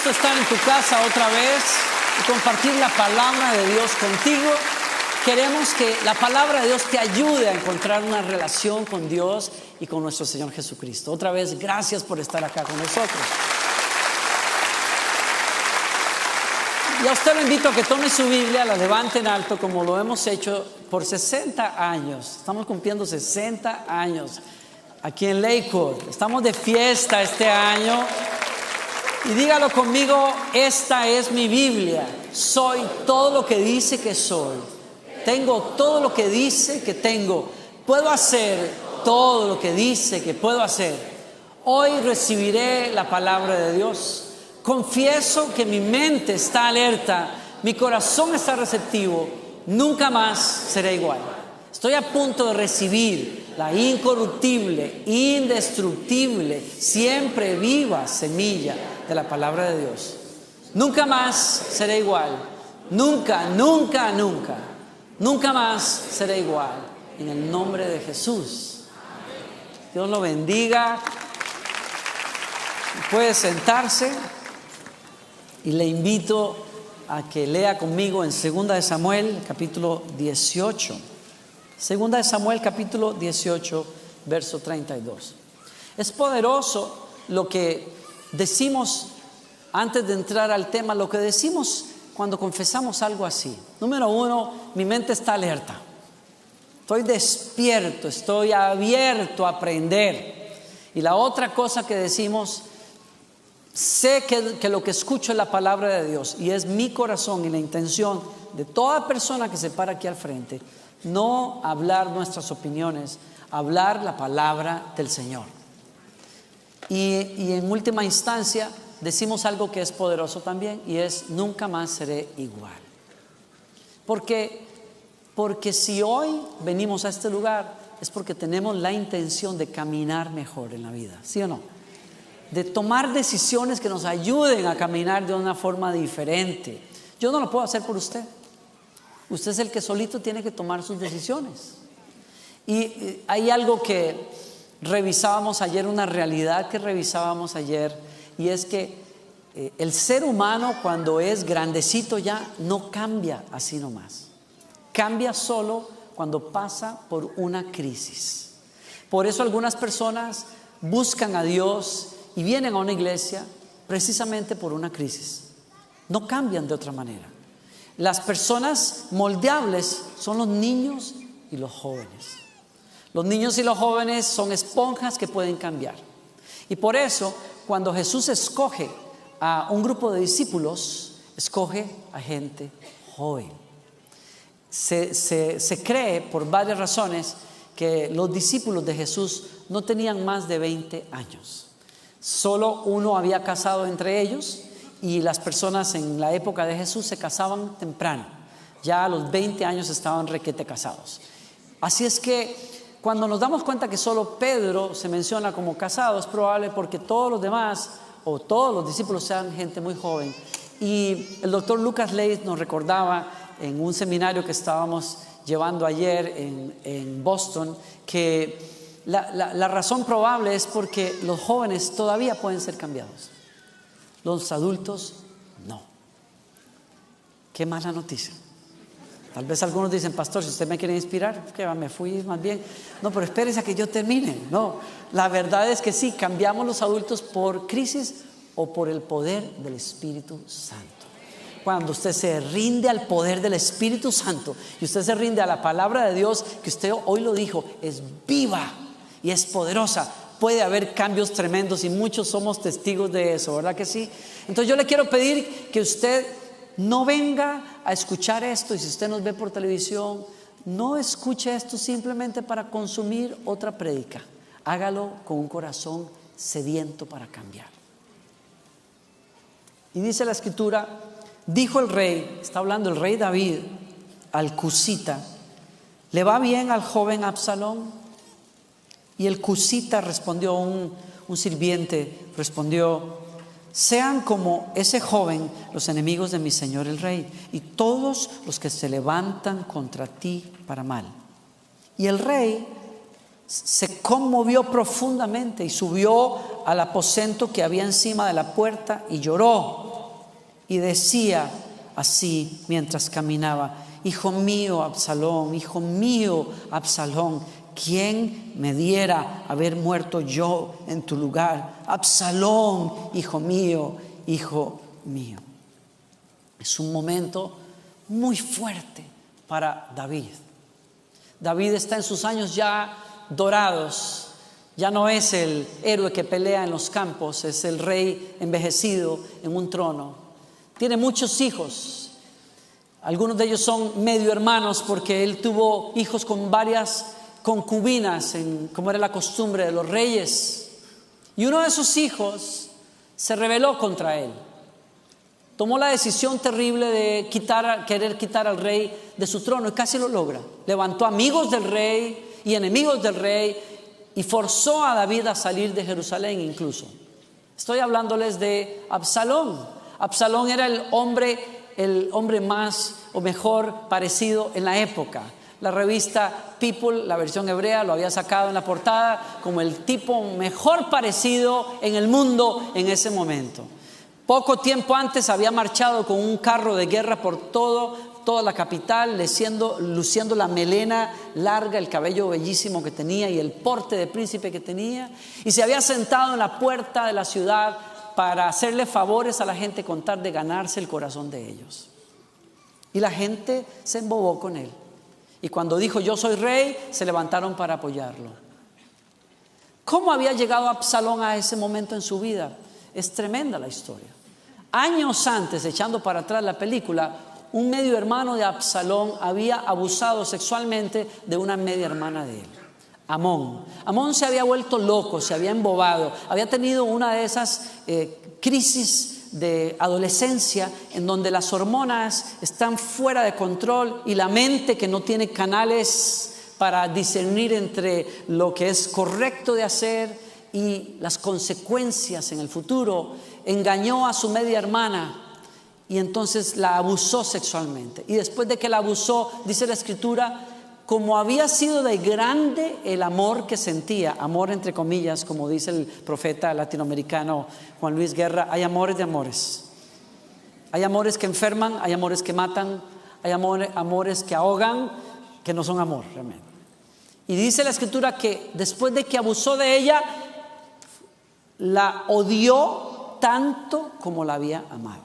gusto estar en tu casa otra vez y compartir la palabra de Dios contigo. Queremos que la palabra de Dios te ayude a encontrar una relación con Dios y con nuestro Señor Jesucristo. Otra vez, gracias por estar acá con nosotros. Y a usted lo invito a que tome su Biblia, la levante en alto como lo hemos hecho por 60 años. Estamos cumpliendo 60 años aquí en Lakewood. Estamos de fiesta este año. Y dígalo conmigo: esta es mi Biblia. Soy todo lo que dice que soy. Tengo todo lo que dice que tengo. Puedo hacer todo lo que dice que puedo hacer. Hoy recibiré la palabra de Dios. Confieso que mi mente está alerta, mi corazón está receptivo. Nunca más seré igual. Estoy a punto de recibir la incorruptible, indestructible, siempre viva semilla de la palabra de Dios. Nunca más seré igual. Nunca, nunca, nunca. Nunca más seré igual. En el nombre de Jesús. Dios lo bendiga. Puede sentarse. Y le invito a que lea conmigo en 2 de Samuel, capítulo 18. 2 de Samuel, capítulo 18, verso 32. Es poderoso lo que decimos antes de entrar al tema, lo que decimos cuando confesamos algo así. Número uno, mi mente está alerta. Estoy despierto, estoy abierto a aprender. Y la otra cosa que decimos: sé que lo que escucho es la palabra de Dios, y es mi corazón y la intención de toda persona que se para aquí al frente, no hablar nuestras opiniones, hablar la palabra del Señor. Y en última instancia decimos algo que es poderoso también, y es: nunca más seré igual. Porque si hoy venimos a este lugar es porque tenemos la intención de caminar mejor en la vida, ¿sí o no? De tomar decisiones que nos ayuden a caminar de una forma diferente. Yo no lo puedo hacer por usted. Usted es el que solito tiene que tomar sus decisiones. Y hay algo que revisábamos ayer, una realidad que revisábamos ayer, y es que el ser humano, cuando es grandecito, ya no cambia así nomás. Cambia solo cuando pasa por una crisis. Por eso algunas personas buscan a Dios y vienen a una iglesia precisamente por una crisis. No cambian de otra manera. Las personas moldeables son los niños y los jóvenes. Los niños y los jóvenes son esponjas que pueden cambiar. Y por eso, cuando Jesús escoge a un grupo de discípulos, escoge a gente joven. Se cree, por varias razones, que los discípulos de Jesús no tenían más de 20 años. Solo uno había casado entre ellos, y las personas en la época de Jesús se casaban temprano. Ya a los 20 años estaban requete casados. Así es que cuando nos damos cuenta que solo Pedro se menciona como casado, es probable porque todos los demás o todos los discípulos sean gente muy joven. Y el doctor Lucas Leith nos recordaba en un seminario que estábamos llevando ayer en Boston, que la razón probable es porque los jóvenes todavía pueden ser cambiados. Los adultos no. Qué mala noticia. Tal vez algunos dicen: pastor, si usted me quiere inspirar, que me fui más bien. No, pero espérese a que yo termine. No, la verdad es que sí, cambiamos los adultos por crisis o por el poder del Espíritu Santo. Cuando usted se rinde al poder del Espíritu Santo y usted se rinde a la palabra de Dios, que usted hoy lo dijo, es viva y es poderosa, puede haber cambios tremendos, y muchos somos testigos de eso, ¿verdad que sí? Entonces yo le quiero pedir que usted no venga a escuchar esto, y si usted nos ve por televisión, no escuche esto simplemente para consumir otra prédica. Hágalo con un corazón sediento para cambiar. Y dice la Escritura: dijo el rey, está hablando el rey David, al cusita: ¿le va bien al joven Absalón? Y el cusita respondió, un sirviente respondió: sean como ese joven los enemigos de mi señor el rey, y todos los que se levantan contra ti para mal. Y el rey se conmovió profundamente y subió al aposento que había encima de la puerta y lloró. y decía así mientras caminaba: hijo mío, Absalón, ¿quién me diera haber muerto yo en tu lugar? Absalón, hijo mío, hijo mío. Es un momento muy fuerte para David. David está en sus años ya dorados. Ya no es el héroe que pelea en los campos, es el rey envejecido en un trono. Tiene muchos hijos. Algunos de ellos son medio hermanos porque él tuvo hijos con varias concubinas, como era la costumbre de los reyes. Y uno de sus hijos se rebeló contra él. Tomó la decisión terrible de querer quitar al rey de su trono, y casi lo logra. Levantó amigos del rey y enemigos del rey y forzó a David a salir de Jerusalén incluso. Estoy hablándoles de Absalón. Absalón era el hombre más o mejor parecido en la época. La revista People, la versión hebrea, lo había sacado en la portada como el tipo mejor parecido en el mundo en ese momento. Poco tiempo antes había marchado con un carro de guerra por toda la capital, luciendo la melena larga, el cabello bellísimo que tenía y el porte de príncipe que tenía, y se había sentado en la puerta de la ciudad para hacerle favores a la gente con tal de ganarse el corazón de ellos. Y la gente se embobó con él, y cuando dijo yo soy rey, se levantaron para apoyarlo. ¿Cómo había llegado Absalón a ese momento en su vida? Es tremenda la historia. Años antes, echando para atrás la película, un medio hermano de Absalón había abusado sexualmente de una media hermana de él, Amón. Amón se había vuelto loco, se había embobado, había tenido una de esas crisis de adolescencia en donde las hormonas están fuera de control y la mente, que no tiene canales para discernir entre lo que es correcto de hacer y las consecuencias en el futuro, engañó a su media hermana y entonces la abusó sexualmente. Y después de que la abusó, dice la escritura, como había sido de grande el amor que sentía, amor entre comillas, como dice el profeta latinoamericano Juan Luis Guerra, hay amores de amores. Hay amores que enferman, hay amores que matan, hay amores que ahogan, que no son amor realmente. Y dice la escritura que después de que abusó de ella, la odió tanto como la había amado.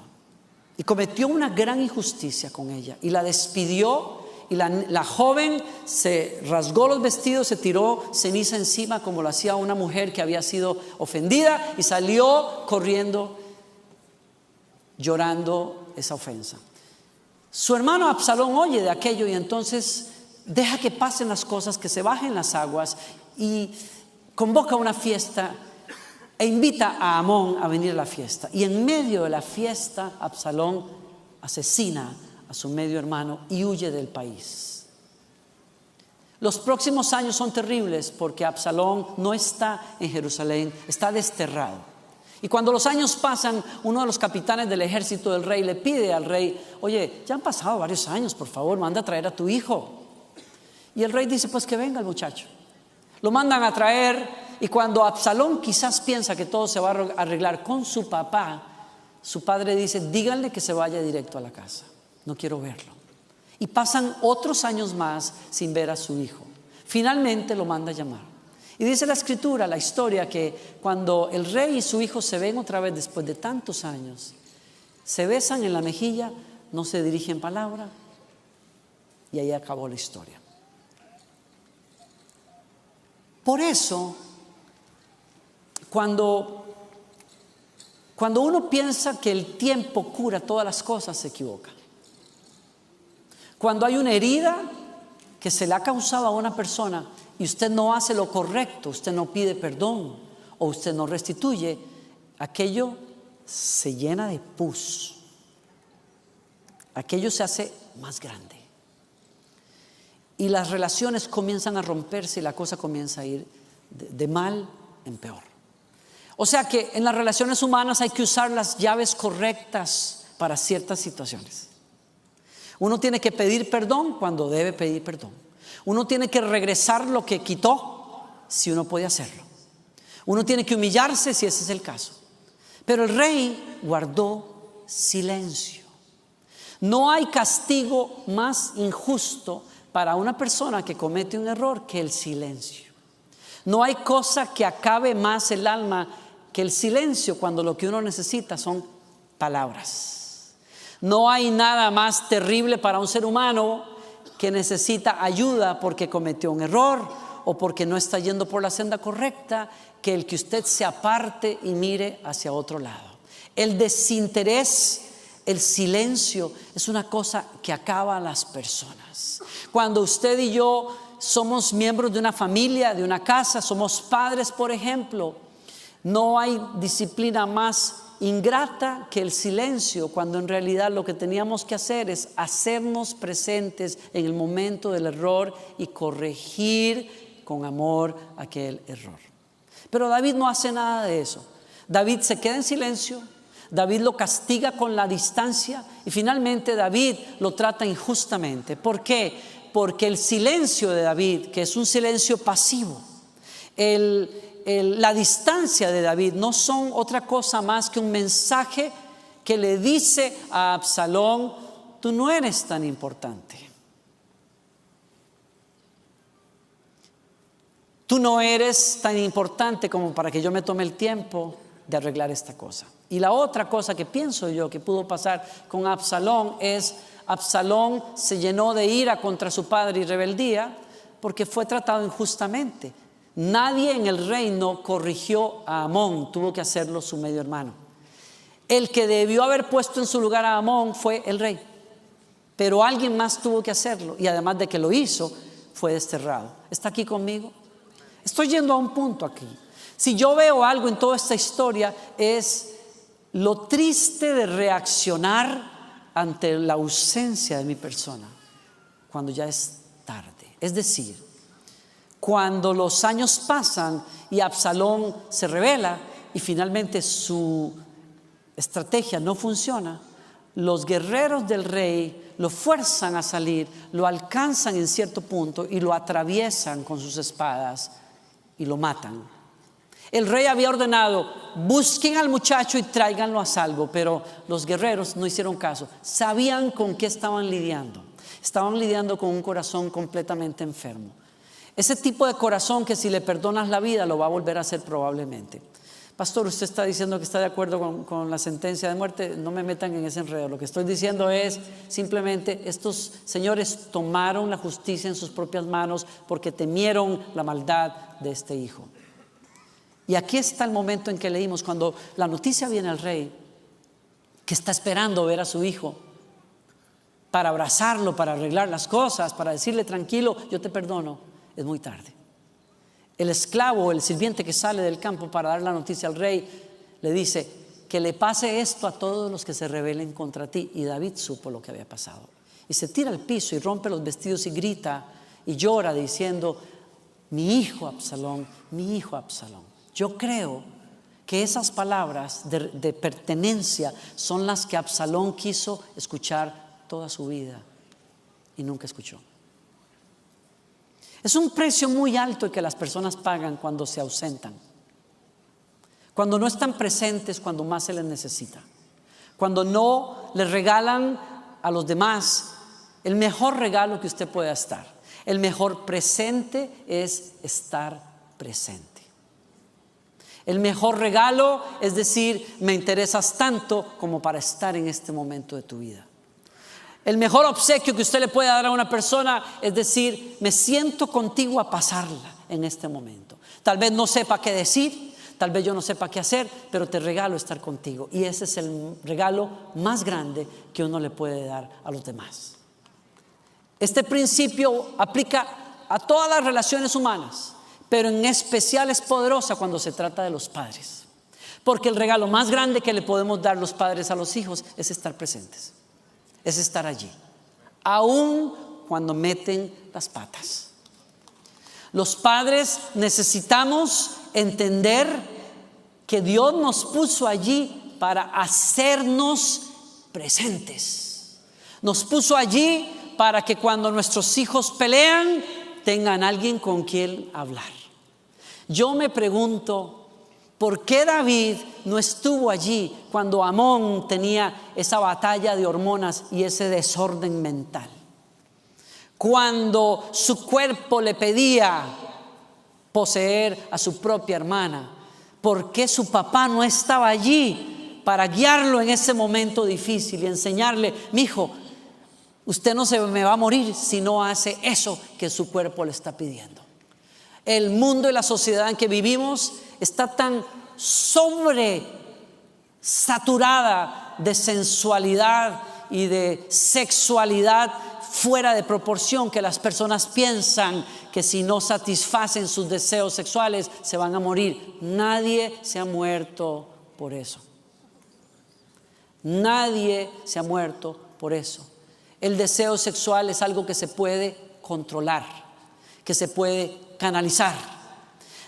Y cometió una gran injusticia con ella y la despidió. Y la joven se rasgó los vestidos, se tiró ceniza encima como lo hacía una mujer que había sido ofendida, y salió corriendo, llorando esa ofensa. Su hermano Absalón oye de aquello y entonces deja que pasen las cosas, que se bajen las aguas, y convoca una fiesta e invita a Amón a venir a la fiesta. Y en medio de la fiesta, Absalón asesina a su medio hermano y huye del país. Los próximos años son terribles porque Absalón no está en Jerusalén, está desterrado. Y cuando los años pasan, uno de los capitanes del ejército del rey le pide al rey: oye, ya han pasado varios años, por favor, manda a traer a tu hijo. Y el rey dice: pues que venga el muchacho. Lo mandan a traer, y cuando Absalón quizás piensa que todo se va a arreglar con su papá, su padre dice: díganle que se vaya directo a la casa, no quiero verlo. Y pasan otros años más sin ver a su hijo. Finalmente lo manda a llamar. Y dice la escritura, la historia, que cuando el rey y su hijo se ven otra vez después de tantos años, se besan en la mejilla, no se dirigen palabra, y ahí acabó la historia. Por eso, cuando uno piensa que el tiempo cura todas las cosas, se equivoca. Cuando hay una herida que se le ha causado a una persona y usted no hace lo correcto, usted no pide perdón o usted no restituye, aquello se llena de pus, aquello se hace más grande y las relaciones comienzan a romperse y la cosa comienza a ir de mal en peor. O sea que en las relaciones humanas hay que usar las llaves correctas para ciertas situaciones. Uno tiene que pedir perdón cuando debe pedir perdón. Uno tiene que regresar lo que quitó si uno puede hacerlo. Uno tiene que humillarse si ese es el caso. Pero el rey guardó silencio. No hay castigo más injusto para una persona que comete un error que el silencio. No hay cosa que acabe más el alma que el silencio cuando lo que uno necesita son palabras. No hay nada más terrible para un ser humano que necesita ayuda porque cometió un error o porque no está yendo por la senda correcta, que el que usted se aparte y mire hacia otro lado. El desinterés, el silencio es una cosa que acaba a las personas. Cuando usted y yo somos miembros de una familia, de una casa, somos padres, por ejemplo, no hay disciplina más ingrata que el silencio, cuando en realidad lo que teníamos que hacer es hacernos presentes en el momento del error y corregir con amor aquel error. Pero David no hace nada de eso. David se queda en silencio, David lo castiga con la distancia y finalmente David lo trata injustamente. ¿Por qué? Porque el silencio de David, que es un silencio pasivo, la distancia de David no son otra cosa más que un mensaje que le dice a Absalón: tú no eres tan importante. Tú no eres tan importante como para que yo me tome el tiempo de arreglar esta cosa. Y la otra cosa que pienso yo que pudo pasar con Absalón es: Absalón se llenó de ira contra su padre y rebeldía porque fue tratado injustamente. Nadie en el reino corrigió a Amón, tuvo que hacerlo su medio hermano. El que debió haber puesto en su lugar a Amón fue el rey, pero alguien más tuvo que hacerlo, y además de que lo hizo, fue desterrado. ¿Está aquí conmigo? Estoy yendo a un punto aquí. Si yo veo algo en toda esta historia, es lo triste de reaccionar ante la ausencia de mi persona cuando ya es tarde. Es decir, cuando los años pasan y Absalón se rebela y finalmente su estrategia no funciona, los guerreros del rey lo fuerzan a salir, lo alcanzan en cierto punto y lo atraviesan con sus espadas y lo matan. El rey había ordenado: busquen al muchacho y tráiganlo a salvo, pero los guerreros no hicieron caso. Sabían con qué estaban lidiando. Estaban lidiando con un corazón completamente enfermo. Ese tipo de corazón que si le perdonas la vida lo va a volver a hacer probablemente. Pastor, usted está diciendo que está de acuerdo con la sentencia de muerte. No me metan en ese enredo. Lo que estoy diciendo es simplemente: estos señores tomaron la justicia en sus propias manos porque temieron la maldad de este hijo. Y aquí está el momento en que leímos, cuando la noticia viene al rey, que está esperando ver a su hijo para abrazarlo, para arreglar las cosas, para decirle: tranquilo, yo te perdono. Es muy tarde. El esclavo o el sirviente que sale del campo para dar la noticia al rey le dice: que le pase esto a todos los que se rebelen contra ti. Y David supo lo que había pasado y se tira al piso y rompe los vestidos y grita y llora diciendo: mi hijo Absalón, mi hijo Absalón. Yo creo que esas palabras de pertenencia son las que Absalón quiso escuchar toda su vida y nunca escuchó. Es un precio muy alto que las personas pagan cuando se ausentan, cuando no están presentes cuando más se les necesita, cuando no les regalan a los demás el mejor regalo que usted pueda estar. El mejor presente es estar presente. El mejor regalo es decir: me interesas tanto como para estar en este momento de tu vida. El mejor obsequio que usted le puede dar a una persona es decir: me siento contigo a pasarla en este momento. Tal vez no sepa qué decir, tal vez yo no sepa qué hacer, pero te regalo estar contigo. Y ese es el regalo más grande que uno le puede dar a los demás. Este principio aplica a todas las relaciones humanas, pero en especial es poderosa cuando se trata de los padres. Porque el regalo más grande que le podemos dar los padres a los hijos es estar presentes. Es estar allí, aun cuando meten las patas. Los padres necesitamos entender que Dios nos puso allí para hacernos presentes. Nos puso allí para que cuando nuestros hijos pelean, tengan alguien con quien hablar. Yo me pregunto, ¿Por qué David no estuvo allí cuando Amón tenía esa batalla de hormonas y ese desorden mental? Cuando su cuerpo le pedía poseer a su propia hermana, ¿por qué su papá no estaba allí para guiarlo en ese momento difícil y enseñarle: mi hijo, usted no se me va a morir si no hace eso que su cuerpo le está pidiendo? El mundo y la sociedad en que vivimos está tan saturada de sensualidad y de sexualidad fuera de proporción, que las personas piensan que si no satisfacen sus deseos sexuales se van a morir. Nadie se ha muerto por eso. Nadie se ha muerto por eso. El deseo sexual es algo que se puede controlar, que se puede canalizar.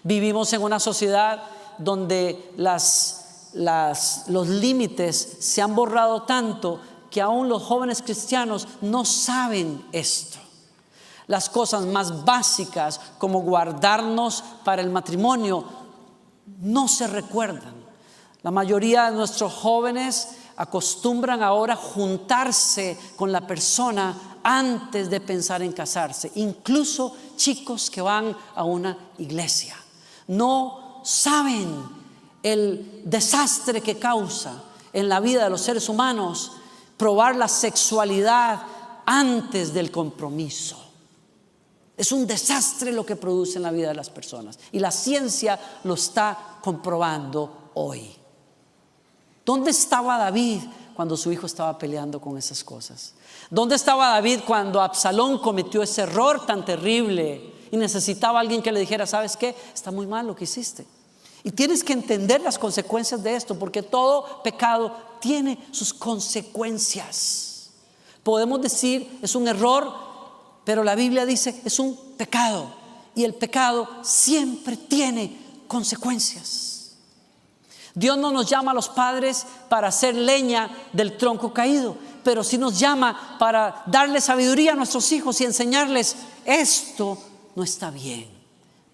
Vivimos en una sociedad donde los límites se han borrado tanto que aún los jóvenes cristianos no saben esto. Las cosas más básicas, como guardarnos para el matrimonio, no se recuerdan. La mayoría de nuestros jóvenes acostumbran ahora juntarse con la persona antes de pensar en casarse. Incluso chicos que van a una iglesia no saben el desastre que causa en la vida de los seres humanos probar la sexualidad antes del compromiso. Es un desastre lo que produce en la vida de las personas, y la ciencia lo está comprobando hoy. ¿Dónde estaba David cuando su hijo estaba peleando con esas cosas? ¿Dónde estaba David cuando Absalón cometió ese error tan terrible y necesitaba a alguien que le dijera: ¿sabes qué? Está muy mal lo que hiciste. Y tienes que entender las consecuencias de esto, porque todo pecado tiene sus consecuencias. Podemos decir es un error, pero la Biblia dice es un pecado, y el pecado siempre tiene consecuencias. Dios no nos llama a los padres para hacer leña del tronco caído, pero sí nos llama para darle sabiduría a nuestros hijos y enseñarles: esto no está bien.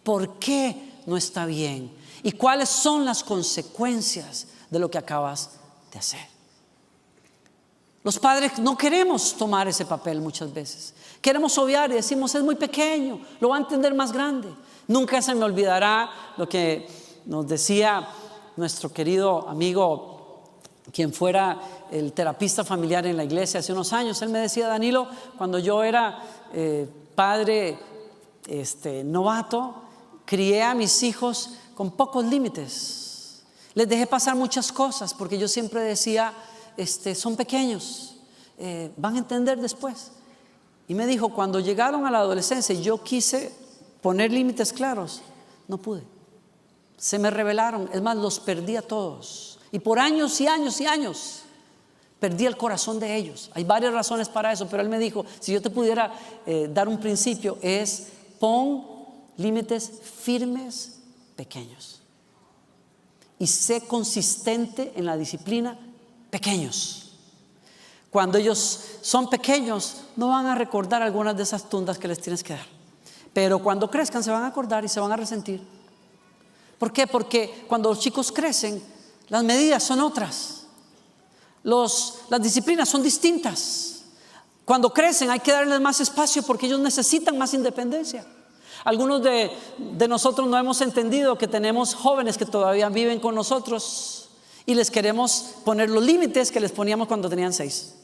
¿Por qué no está bien? ¿Y cuáles son las consecuencias de lo que acabas de hacer? Los padres no queremos tomar ese papel muchas veces. Queremos obviar y decimos: es muy pequeño, lo va a entender más grande. Nunca se me olvidará lo que nos decía nuestro querido amigo, quien fuera el terapista familiar en la iglesia hace unos años. Él me decía: Danilo, cuando yo era padre novato, crié a mis hijos con pocos límites. Les dejé pasar muchas cosas porque yo siempre decía: son pequeños, van a entender después. Y me dijo: cuando llegaron a la adolescencia y yo quise poner límites claros, no pude. Se me rebelaron, es más, los perdí a todos. Y por años y años y años perdí el corazón de ellos. Hay varias razones para eso, pero él me dijo: si yo te pudiera dar un principio, es: pon límites firmes, pequeños, y sé consistente en la disciplina, pequeños. Cuando ellos son pequeños no van a recordar algunas de esas tundas que les tienes que dar, pero cuando crezcan se van a acordar y se van a resentir. ¿Por qué? Porque cuando los chicos crecen, las medidas son otras, las disciplinas son distintas. Cuando crecen hay que darles más espacio porque ellos necesitan más independencia. Algunos de nosotros no hemos entendido que tenemos jóvenes que todavía viven con nosotros y les queremos poner los límites que les poníamos cuando tenían 6.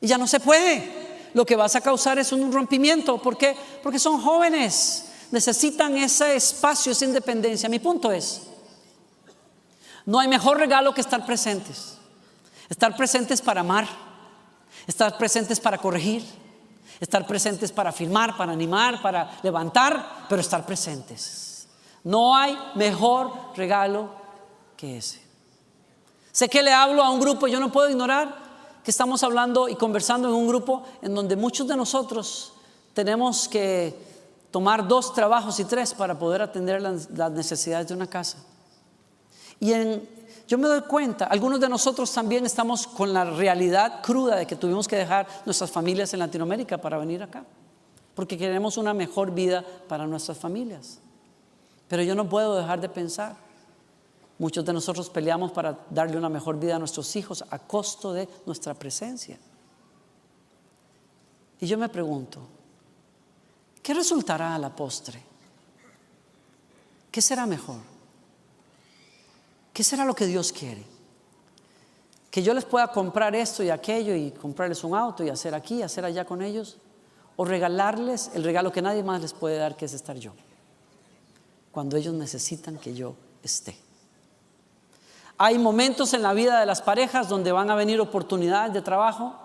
Y ya no se puede. Lo que vas a causar es un rompimiento. ¿Por qué? Porque son jóvenes, necesitan ese espacio, esa independencia. Mi punto es: no hay mejor regalo que estar presentes. Estar presentes para amar, estar presentes para corregir, estar presentes para afirmar, para animar, para levantar, pero estar presentes. No hay mejor regalo que ese. Sé que le hablo a un grupo, yo no puedo ignorar que estamos hablando y conversando en un grupo en donde muchos de nosotros tenemos que tomar 2 trabajos y 3 para poder atender las necesidades de una casa. Y yo me doy cuenta, algunos de nosotros también estamos con la realidad cruda de que tuvimos que dejar nuestras familias en Latinoamérica para venir acá, porque queremos una mejor vida para nuestras familias. Pero yo no puedo dejar de pensar Muchos de nosotros peleamos para darle una mejor vida a nuestros hijos a costo de nuestra presencia. Y yo me pregunto, ¿qué resultará a la postre? ¿Qué será mejor? ¿Qué será lo que Dios quiere? ¿Que yo les pueda comprar esto y aquello y comprarles un auto y hacer aquí, hacer allá con ellos? ¿O regalarles el regalo que nadie más les puede dar, que es estar yo, cuando ellos necesitan que yo esté? Hay momentos en la vida de las parejas donde van a venir oportunidades de trabajo,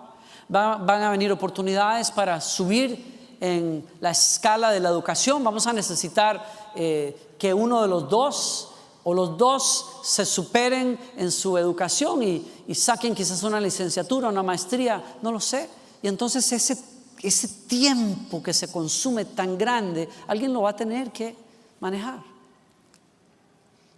van a venir oportunidades para subir en la escala de la educación. Vamos a necesitar que uno de los dos o los dos se superen en su educación y saquen quizás una licenciatura, una maestría, no lo sé. Y entonces ese tiempo que se consume tan grande, alguien lo va a tener que manejar.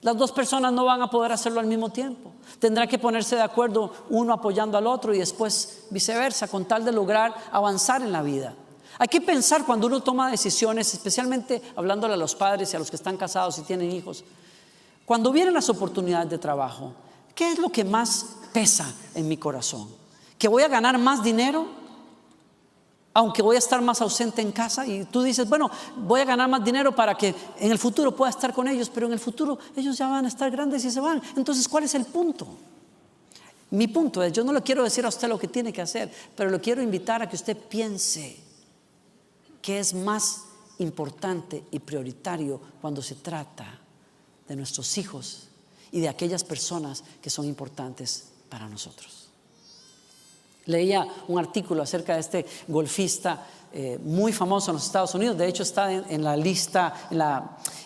Las dos personas no van a poder hacerlo al mismo tiempo. Tendrá que ponerse de acuerdo, uno apoyando al otro y después viceversa, con tal de lograr avanzar en la vida. Hay que pensar cuando uno toma decisiones, especialmente hablándole a los padres y a los que están casados y tienen hijos. Cuando vienen las oportunidades de trabajo, ¿qué es lo que más pesa en mi corazón? ¿Que voy a ganar más dinero? Aunque voy a estar más ausente en casa, y tú dices, bueno, voy a ganar más dinero para que en el futuro pueda estar con ellos, pero en el futuro ellos ya van a estar grandes y se van. Entonces, ¿cuál es el punto? Mi punto es, yo no le quiero decir a usted lo que tiene que hacer, pero le quiero invitar a que usted piense qué es más importante y prioritario cuando se trata de nuestros hijos y de aquellas personas que son importantes para nosotros. Leía un artículo acerca de este golfista muy famoso en los Estados Unidos. De hecho está en la lista,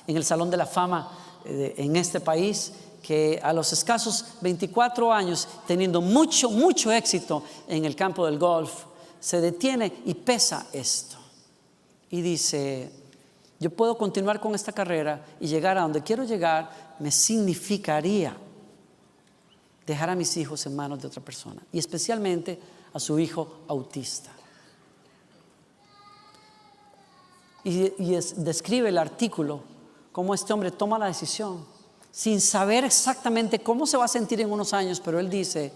en el Salón de la Fama en este país, que a los escasos 24 años, teniendo mucho éxito en el campo del golf, se detiene y pesa esto y dice: yo puedo continuar con esta carrera y llegar a donde quiero llegar, me significaría dejar a mis hijos en manos de otra persona, y especialmente a su hijo autista. Y describe el artículo cómo este hombre toma la decisión sin saber exactamente cómo se va a sentir en unos años, pero él dice: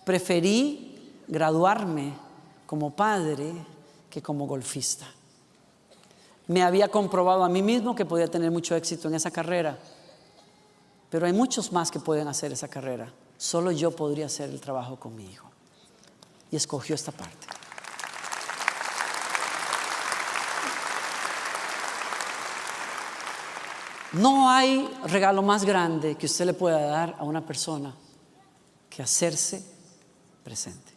preferí graduarme como padre que como golfista. Me había comprobado a mí mismo que podía tener mucho éxito en esa carrera, pero hay muchos más que pueden hacer esa carrera. Solo yo podría hacer el trabajo con mi hijo. Y escogió esta parte. No hay regalo más grande que usted le pueda dar a una persona que hacerse presente.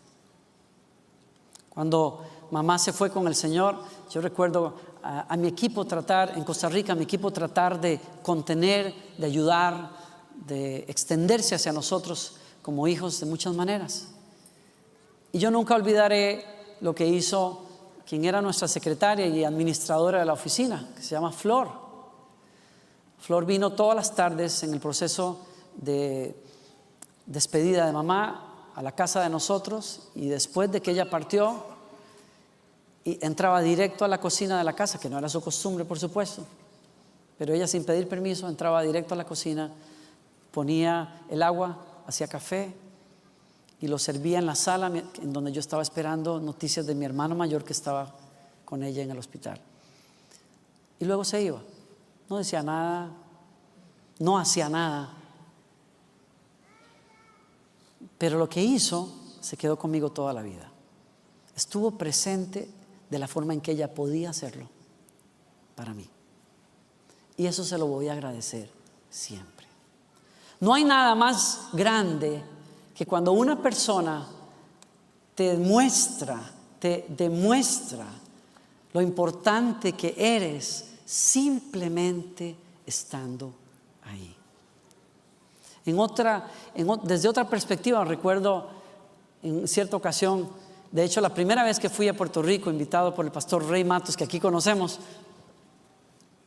Cuando mamá se fue con el Señor, yo recuerdo a mi equipo tratar, en Costa Rica, mi equipo tratar de contener, de ayudar, de extenderse hacia nosotros como hijos de muchas maneras. Y yo nunca olvidaré lo que hizo quien era nuestra secretaria y administradora de la oficina, que se llama Flor. Flor vino todas las tardes en el proceso de despedida de mamá a la casa de nosotros, y después de que ella partió, y entraba directo a la cocina de la casa, que no era su costumbre, por supuesto, pero ella, sin pedir permiso, entraba directo a la cocina, ponía el agua, hacía café y lo servía en la sala en donde yo estaba esperando noticias de mi hermano mayor que estaba con ella en el hospital. Y luego se iba. No decía nada, no hacía nada, pero lo que hizo se quedó conmigo toda la vida. Estuvo presente de la forma en que ella podía hacerlo para mí, y eso se lo voy a agradecer siempre. No hay nada más grande que cuando una persona te demuestra lo importante que eres simplemente estando ahí. Desde otra perspectiva, recuerdo en cierta ocasión, de hecho la primera vez que fui a Puerto Rico, invitado por el pastor Rey Matos, que aquí conocemos.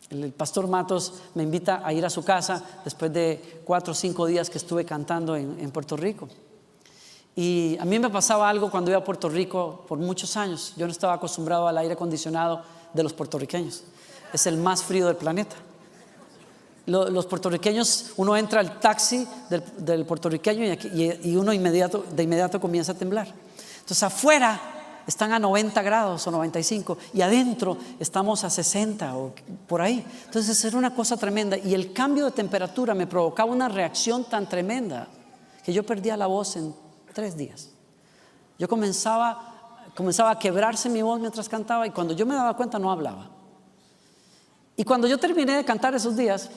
El pastor Matos me invita a ir a su casa después de 4 o 5 días que estuve cantando en Puerto Rico. Y a mí me pasaba algo cuando iba a Puerto Rico por muchos años. Yo no estaba acostumbrado al aire acondicionado de los puertorriqueños. Es el más frío del planeta. Los puertorriqueños, uno entra al taxi del puertorriqueño y uno de inmediato comienza a temblar. Entonces afuera están a 90 grados o 95 y adentro estamos a 60 o por ahí. Entonces era una cosa tremenda y el cambio de temperatura me provocaba una reacción tan tremenda que yo perdía la voz en 3 días. Yo comenzaba a quebrarse mi voz mientras cantaba y cuando yo me daba cuenta no hablaba. Y cuando yo terminé de cantar esos días,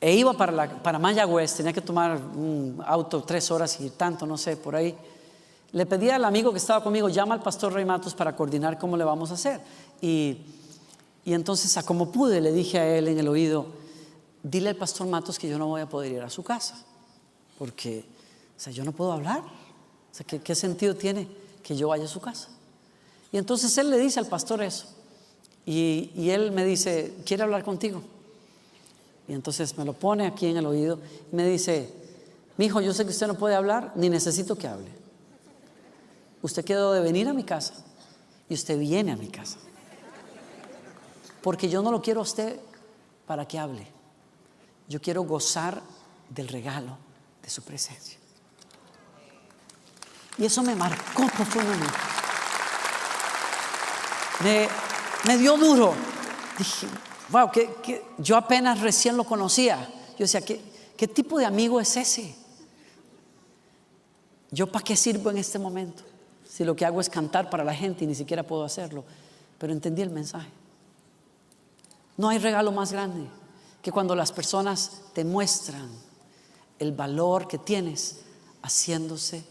iba para Mayagüez, tenía que tomar un auto 3 horas y tanto, no sé, por ahí. Le pedí al amigo que estaba conmigo, llama al pastor Rey Matos para coordinar cómo le vamos a hacer. Y entonces, a como pude, le dije a él en el oído, dile al pastor Matos que yo no voy a poder ir a su casa, porque, o sea, yo no puedo hablar. O sea, ¿qué sentido tiene que yo vaya a su casa? Y entonces él le dice al pastor eso. Y él me dice, ¿quiere hablar contigo? Y entonces me lo pone aquí en el oído y me dice, mijo, yo sé que usted no puede hablar, ni necesito que hable. Usted quedó de venir a mi casa y usted viene a mi casa. Porque yo no lo quiero a usted para que hable. Yo quiero gozar del regalo de su presencia. Y eso me marcó profundamente. Me dio duro. Dije, wow, yo apenas recién lo conocía. Yo decía, ¿qué tipo de amigo es ese? ¿Yo para qué sirvo en este momento? Si lo que hago es cantar para la gente y ni siquiera puedo hacerlo. Pero entendí el mensaje. No hay regalo más grande que cuando las personas te muestran el valor que tienes haciéndose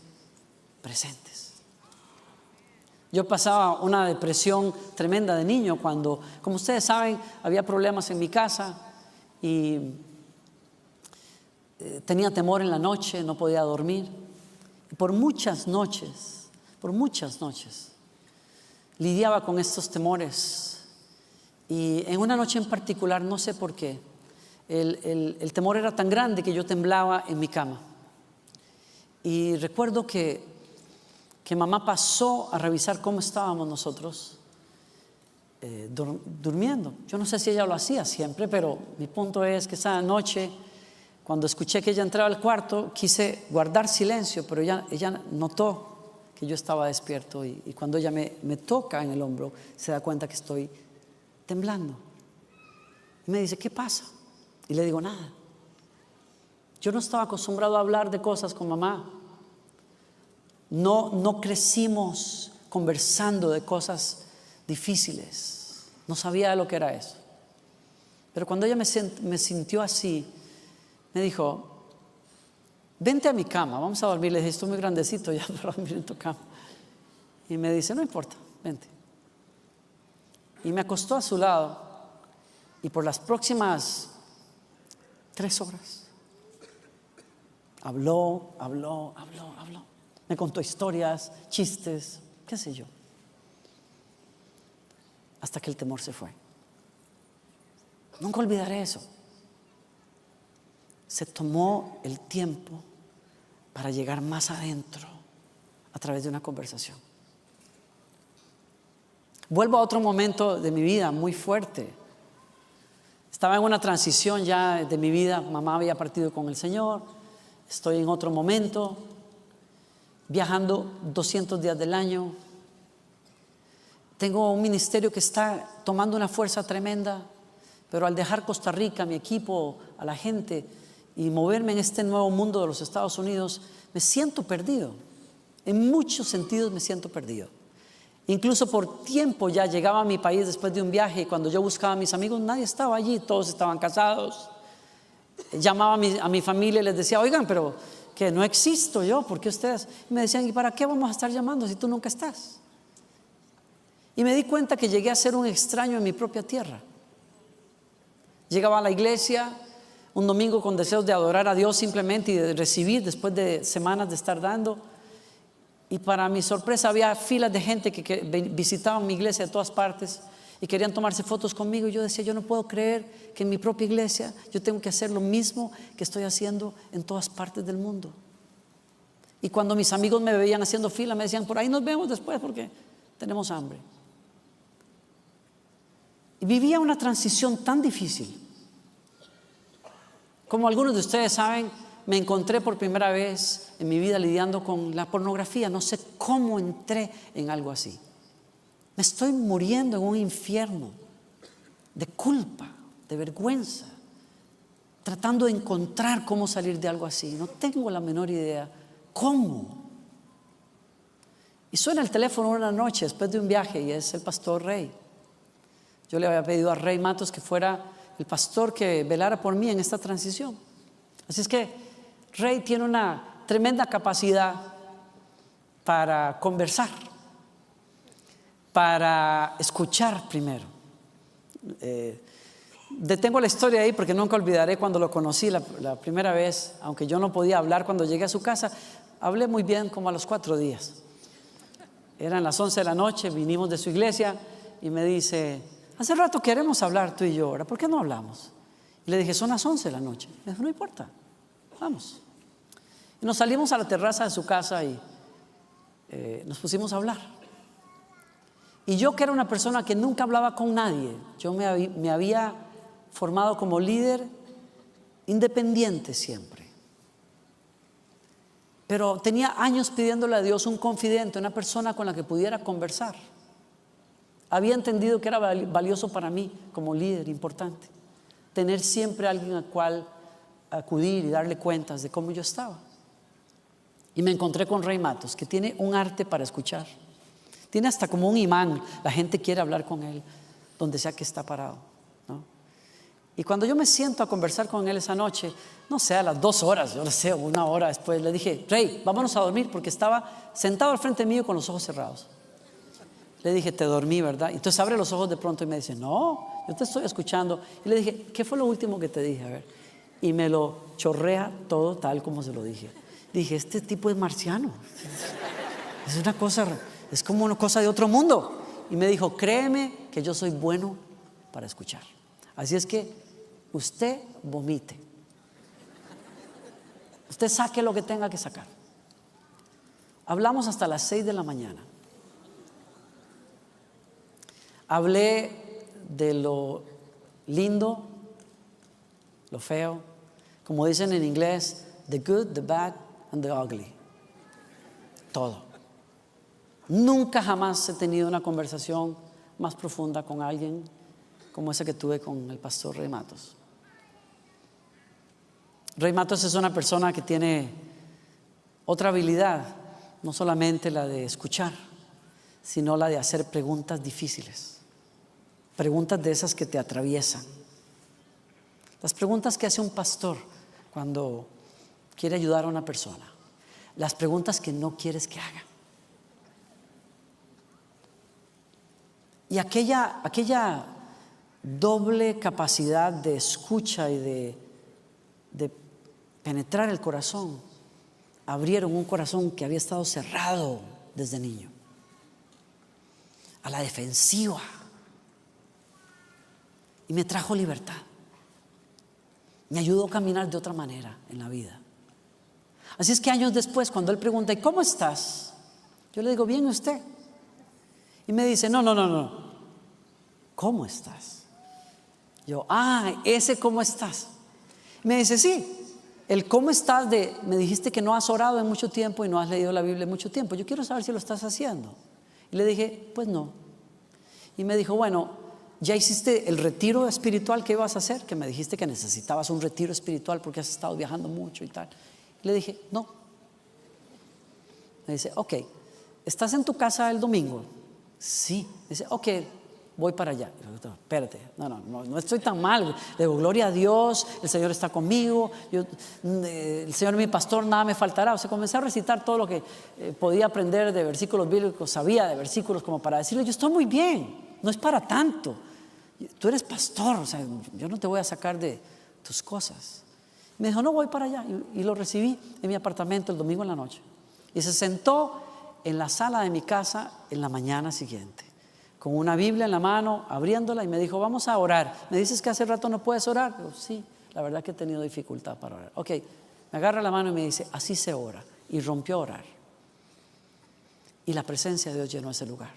presentes. Yo pasaba una depresión tremenda de niño cuando, como ustedes saben, había problemas en mi casa y tenía temor en la noche, no podía dormir. Y por muchas noches lidiaba con estos temores. Y en una noche en particular, no sé por qué, el temor era tan grande que yo temblaba en mi cama. Y recuerdo que mamá pasó a revisar cómo estábamos nosotros durmiendo. Yo no sé si ella lo hacía siempre, pero mi punto es que esa noche, cuando escuché que ella entraba al cuarto, quise guardar silencio, pero ella notó que yo estaba despierto y cuando ella me toca en el hombro, se da cuenta que estoy temblando. Y me dice, ¿qué pasa? Y le digo, nada. Yo no estaba acostumbrado a hablar de cosas con mamá. No crecimos conversando de cosas difíciles. No sabía lo que era eso. Pero cuando ella me sintió así, me dijo, vente a mi cama, vamos a dormir. Le dije, estoy muy grandecito ya para dormir en tu cama. Y me dice, no importa, vente. Y me acostó a su lado. Y por las próximas 3 horas habló. Me contó historias, chistes, qué sé yo. Hasta que el temor se fue. Nunca olvidaré eso. Se tomó el tiempo para llegar más adentro a través de una conversación. Vuelvo a otro momento de mi vida muy fuerte. Estaba en una transición ya de mi vida. Mamá había partido con el Señor. Estoy en otro momento, viajando 200 días del año. Tengo un ministerio que está tomando una fuerza tremenda, pero al dejar Costa Rica, mi equipo, a la gente y moverme en este nuevo mundo de los Estados Unidos, me siento perdido. En muchos sentidos me siento perdido. Incluso por tiempo ya llegaba a mi país después de un viaje y cuando yo buscaba a mis amigos nadie estaba allí, todos estaban casados. Llamaba a mi familia y les decía, oigan, pero que no existo yo, ¿por qué ustedes? Y me decían, ¿y para qué vamos a estar llamando si tú nunca estás? Y me di cuenta que llegué a ser un extraño en mi propia tierra. Llegaba a la iglesia un domingo con deseos de adorar a Dios simplemente y de recibir después de semanas de estar dando. Y para mi sorpresa había filas de gente que visitaban mi iglesia de todas partes y querían tomarse fotos conmigo. Y yo decía, yo no puedo creer que en mi propia iglesia yo tengo que hacer lo mismo que estoy haciendo en todas partes del mundo. Y cuando mis amigos me veían haciendo fila, me decían, por ahí nos vemos después porque tenemos hambre. Y vivía una transición tan difícil. Como algunos de ustedes saben, me encontré por primera vez en mi vida lidiando con la pornografía. No sé cómo entré en algo así. Me estoy muriendo en un infierno de culpa, de vergüenza, tratando de encontrar cómo salir de algo así. No tengo la menor idea cómo. Y suena el teléfono una noche después de un viaje y es el pastor Rey. Yo le había pedido a Rey Matos que fuera el pastor que velara por mí en esta transición. Así es que Rey tiene una tremenda capacidad para conversar, para escuchar primero. Detengo la historia ahí porque nunca olvidaré cuando lo conocí la primera vez. Aunque yo no podía hablar cuando llegué a su casa, hablé muy bien como a los 4 días. Eran las 11 de la noche, vinimos de su iglesia y me dice: hace rato queremos hablar tú y yo, ahora, ¿por qué no hablamos? Y le dije: son las 11 de la noche. Me dijo: no importa, vamos. Y nos salimos a la terraza de su casa y nos pusimos a hablar. Y yo, que era una persona que nunca hablaba con nadie, yo me había formado como líder independiente siempre. Pero tenía años pidiéndole a Dios un confidente, una persona con la que pudiera conversar. Había entendido que era valioso para mí como líder importante tener siempre alguien al cual acudir y darle cuentas de cómo yo estaba. Y me encontré con Rey Matos, que tiene un arte para escuchar. Tiene hasta como un imán. La gente quiere hablar con él donde sea que está parado, ¿no? Y cuando yo me siento a conversar con él esa noche, no sé, a las 2 horas, yo no sé, 1 hora después, le dije: Rey, vámonos a dormir, porque estaba sentado al frente mío con los ojos cerrados. Le dije: te dormí, ¿verdad? Entonces abre los ojos de pronto y me dice: no, yo te estoy escuchando. Y le dije: ¿qué fue lo último que te dije? A ver. Y me lo chorrea todo tal como se lo dije. Dije: este tipo es marciano. Es una cosa, es como una cosa de otro mundo. Y me dijo: créeme que yo soy bueno para escuchar. Así es que usted vomite. Usted saque lo que tenga que sacar. Hablamos hasta las 6 de la mañana. Hablé de lo lindo, lo feo, como dicen en inglés, the good, the bad and the ugly. Todo. Nunca jamás he tenido una conversación más profunda con alguien como esa que tuve con el pastor Rey Matos. Rey Matos es una persona que tiene otra habilidad, no solamente la de escuchar, sino la de hacer preguntas difíciles, preguntas de esas que te atraviesan. Las preguntas que hace un pastor cuando quiere ayudar a una persona, las preguntas que no quieres que haga. Y aquella doble capacidad de escucha y de penetrar el corazón, abrieron un corazón que había estado cerrado desde niño, a la defensiva, y me trajo libertad. Me ayudó a caminar de otra manera en la vida. Así es que años después, cuando él pregunta: ¿y cómo estás? Yo le digo: bien, ¿y usted? Y me dice: no, ¿cómo estás? Yo: ese ¿cómo estás? Me dice: sí, el cómo estás me dijiste que no has orado en mucho tiempo y no has leído la Biblia en mucho tiempo. Yo quiero saber si lo estás haciendo. Y le dije: pues no. Y me dijo: bueno, ¿ya hiciste el retiro espiritual que ibas a hacer? Que me dijiste que necesitabas un retiro espiritual porque has estado viajando mucho y tal. Y le dije: no. Me dice: ok, ¿estás en tu casa el domingo? Sí. Me dice: ok, voy para allá. Espérate, no estoy tan mal. Le digo: gloria a Dios, el Señor está conmigo, el Señor es mi pastor, nada me faltará. O sea, comencé a recitar todo lo que podía aprender de versículos bíblicos, sabía de versículos como para decirle: yo estoy muy bien, no es para tanto. Tú eres pastor, o sea, yo no te voy a sacar de tus cosas. Me dijo: no, voy para allá. Y lo recibí en mi apartamento el domingo en la noche. Y se sentó en la sala de mi casa en la mañana siguiente, con una Biblia en la mano, abriéndola, y me dijo: vamos a orar. ¿Me dices que hace rato no puedes orar? Digo: sí, la verdad que he tenido dificultad para orar. Ok, me agarra la mano y me dice: así se ora. Y rompió a orar. Y la presencia de Dios llenó ese lugar.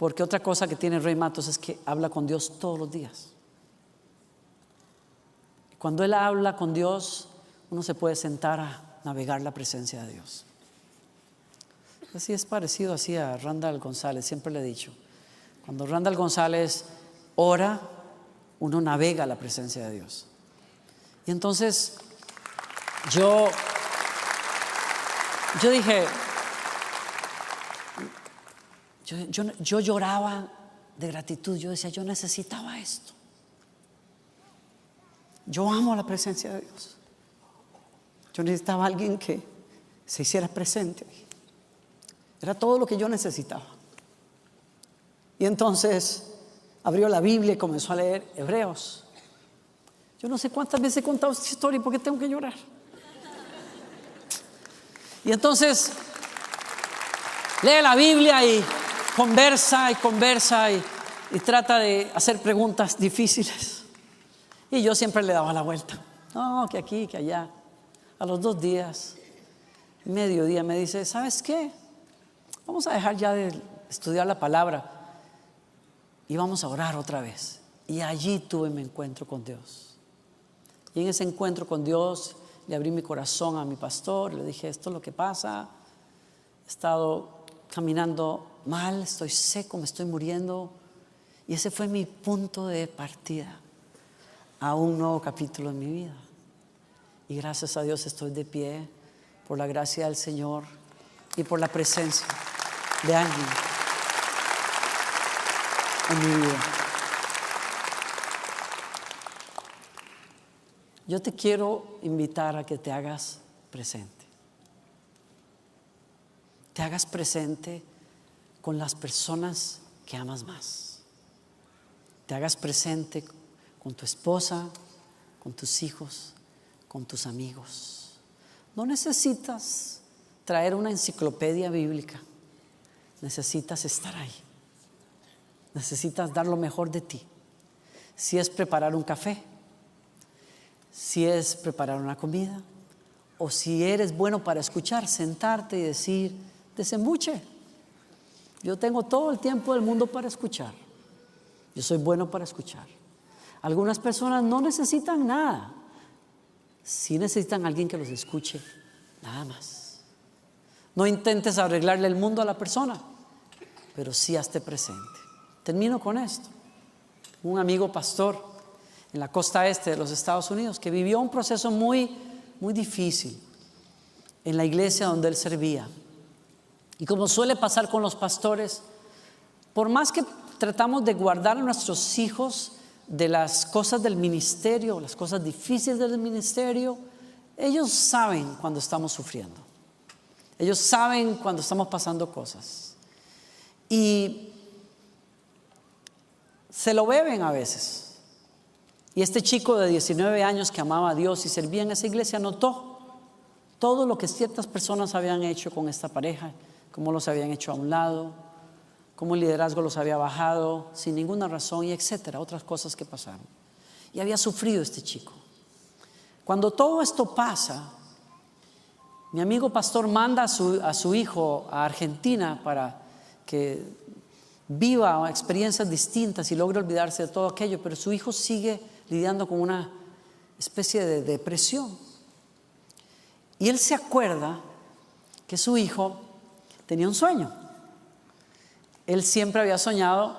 Porque otra cosa que tiene Rey Matos es que habla con Dios todos los días. Cuando él habla con Dios, uno se puede sentar a navegar la presencia de Dios. Así es parecido así a Randall González, siempre le he dicho. Cuando Randall González ora, uno navega la presencia de Dios. Y entonces yo dije, yo lloraba de gratitud. Yo decía, yo necesitaba esto. Yo amo la presencia de Dios. Yo necesitaba a alguien que se hiciera presente. Era todo lo que yo necesitaba. Y entonces abrió la Biblia y comenzó a leer Hebreos. Yo no sé cuántas veces he contado esta historia y por qué tengo que llorar. Y entonces lee la Biblia y conversa y trata de hacer preguntas difíciles. Y yo siempre le daba la vuelta. No, que aquí, que allá. A los 2 días, mediodía, me dice, ¿sabes qué? Vamos a dejar ya de estudiar la palabra y vamos a orar otra vez. Y allí tuve mi encuentro con Dios. Y en ese encuentro con Dios le abrí mi corazón a mi pastor. Le dije, esto es lo que pasa. He estado caminando mal, estoy seco, me estoy muriendo. Y ese fue mi punto de partida a un nuevo capítulo en mi vida. Y gracias a Dios estoy de pie por la gracia del Señor y por la presencia de alguien en mi vida. Yo te quiero invitar a que te hagas presente. Te hagas presente con las personas que amas más. Te hagas presente con tu esposa, con tus hijos, con tus amigos. No necesitas traer una enciclopedia bíblica. Necesitas estar ahí. Necesitas dar lo mejor de ti. Si es preparar un café, si es preparar una comida, o si eres bueno para escuchar, sentarte y decir, desembuche. Yo tengo todo el tiempo del mundo para escuchar. Yo soy bueno para escuchar. Algunas personas no necesitan nada. Sí necesitan a alguien que los escuche, nada más. No intentes arreglarle el mundo a la persona, pero sí hazte presente. Termino con esto. Un amigo pastor en la costa este de los Estados Unidos que vivió un proceso muy, muy difícil en la iglesia donde él servía. Y como suele pasar con los pastores, por más que tratamos de guardar a nuestros hijos de las cosas del ministerio, las cosas difíciles del ministerio, ellos saben cuando estamos sufriendo. Ellos saben cuando estamos pasando cosas. Y se lo beben a veces. Y este chico de 19 años que amaba a Dios y servía en esa iglesia notó todo lo que ciertas personas habían hecho con esta pareja, cómo los habían hecho a un lado, cómo el liderazgo los había bajado sin ninguna razón y etcétera, otras cosas que pasaron. Y había sufrido este chico. Cuando todo esto pasa, mi amigo pastor manda a su hijo a Argentina para que viva experiencias distintas y logre olvidarse de todo aquello, pero su hijo sigue lidiando con una especie de depresión. Y él se acuerda que su hijo tenía un sueño. Él siempre había soñado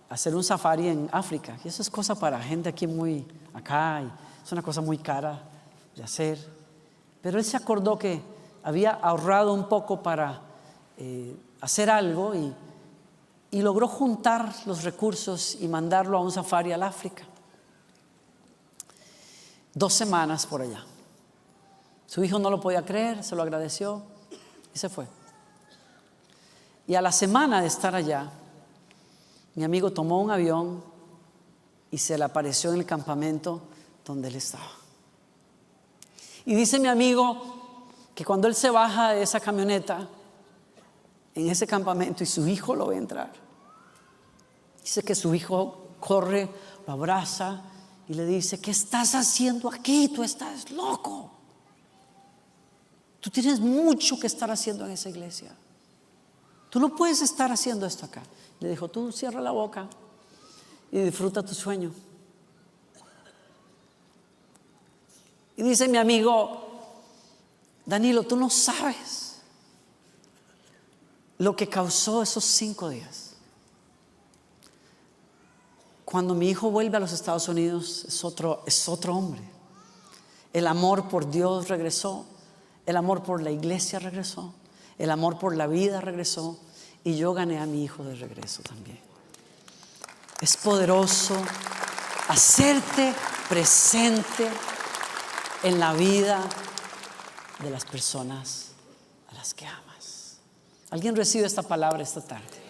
hacer un safari en África. Y eso es cosa para gente aquí muy acá. Y es una cosa muy cara de hacer. Pero él se acordó que había ahorrado un poco para hacer algo y logró juntar los recursos y mandarlo a un safari al África. 2 semanas por allá. Su hijo no lo podía creer, se lo agradeció y se fue. Y a la semana de estar allá, mi amigo tomó un avión y se le apareció en el campamento donde él estaba. Y dice mi amigo que cuando él se baja de esa camioneta, en ese campamento, y su hijo lo ve entrar, dice que su hijo corre, lo abraza y le dice, ¿qué estás haciendo aquí? Tú estás loco. Tú tienes mucho que estar haciendo en esa iglesia. Tú no puedes estar haciendo esto acá. Le dijo, tú cierra la boca y disfruta tu sueño. Y dice mi amigo, Danilo, tú no sabes lo que causó esos 5 días. Cuando mi hijo vuelve a los Estados Unidos es otro hombre. El amor por Dios regresó, el amor por la iglesia regresó, el amor por la vida regresó, y yo gané a mi hijo de regreso también. Es poderoso hacerte presente en la vida de las personas a las que amas. ¿Alguien recibe esta palabra esta tarde?